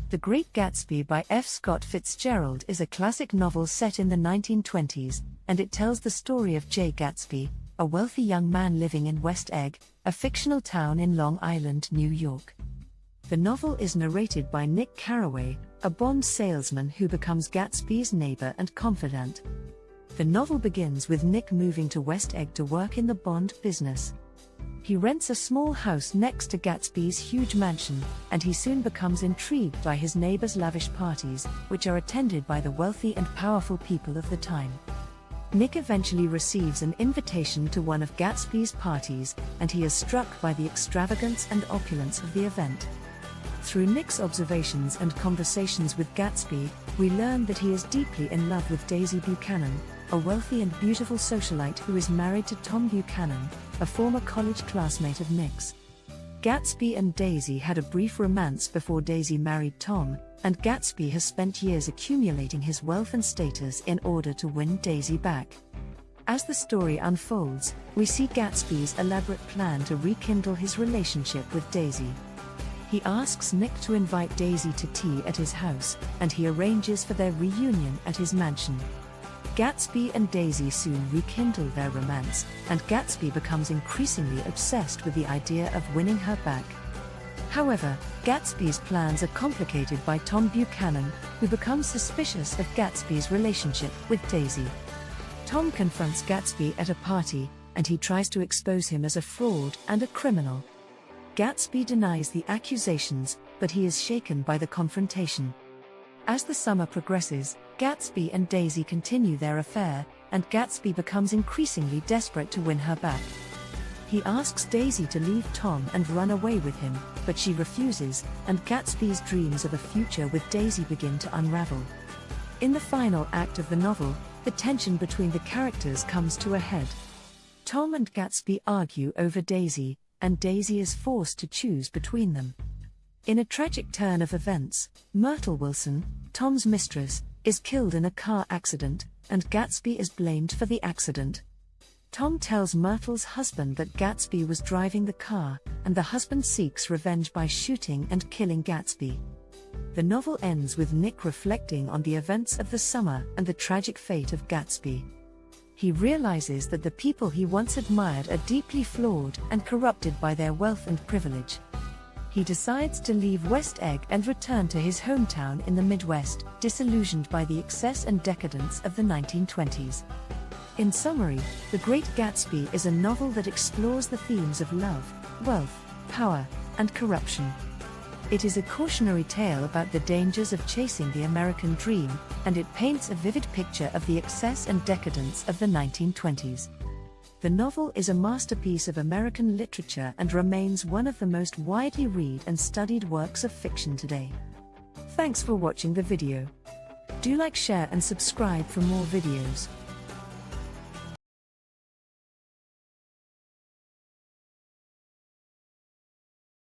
The Great Gatsby by F. Scott Fitzgerald is a classic novel set in the 1920s, and it tells the story of Jay Gatsby, a wealthy young man living in West Egg, a fictional town in Long Island, New York. The novel is narrated by Nick Carraway, a Bond salesman who becomes Gatsby's neighbor and confidant. The novel begins with Nick moving to West Egg to work in the Bond business. He rents a small house next to Gatsby's huge mansion, and he soon becomes intrigued by his neighbor's lavish parties, which are attended by the wealthy and powerful people of the time. Nick eventually receives an invitation to one of Gatsby's parties, and he is struck by the extravagance and opulence of the event. Through Nick's observations and conversations with Gatsby, we learn that he is deeply in love with Daisy Buchanan, a wealthy and beautiful socialite who is married to Tom Buchanan, a former college classmate of Nick's. Gatsby and Daisy had a brief romance before Daisy married Tom, and Gatsby has spent years accumulating his wealth and status in order to win Daisy back. As the story unfolds, we see Gatsby's elaborate plan to rekindle his relationship with Daisy. He asks Nick to invite Daisy to tea at his house, and he arranges for their reunion at his mansion. Gatsby and Daisy soon rekindle their romance, and Gatsby becomes increasingly obsessed with the idea of winning her back. However, Gatsby's plans are complicated by Tom Buchanan, who becomes suspicious of Gatsby's relationship with Daisy. Tom confronts Gatsby at a party, and he tries to expose him as a fraud and a criminal. Gatsby denies the accusations, but he is shaken by the confrontation. As the summer progresses, Gatsby and Daisy continue their affair, and Gatsby becomes increasingly desperate to win her back. He asks Daisy to leave Tom and run away with him, but she refuses, and Gatsby's dreams of a future with Daisy begin to unravel. In the final act of the novel, the tension between the characters comes to a head. Tom and Gatsby argue over Daisy, and Daisy is forced to choose between them. In a tragic turn of events, Myrtle Wilson, Tom's mistress, is killed in a car accident, and Gatsby is blamed for the accident. Tom tells Myrtle's husband that Gatsby was driving the car, and the husband seeks revenge by shooting and killing Gatsby. The novel ends with Nick reflecting on the events of the summer and the tragic fate of Gatsby. He realizes that the people he once admired are deeply flawed and corrupted by their wealth and privilege. He decides to leave West Egg and return to his hometown in the Midwest, disillusioned by the excess and decadence of the 1920s. In summary, The Great Gatsby is a novel that explores the themes of love, wealth, power, and corruption. It is a cautionary tale about the dangers of chasing the American dream, and it paints a vivid picture of the excess and decadence of the 1920s. The novel is a masterpiece of American literature and remains one of the most widely read and studied works of fiction today. Thanks for watching the video. Do like, share and subscribe for more videos.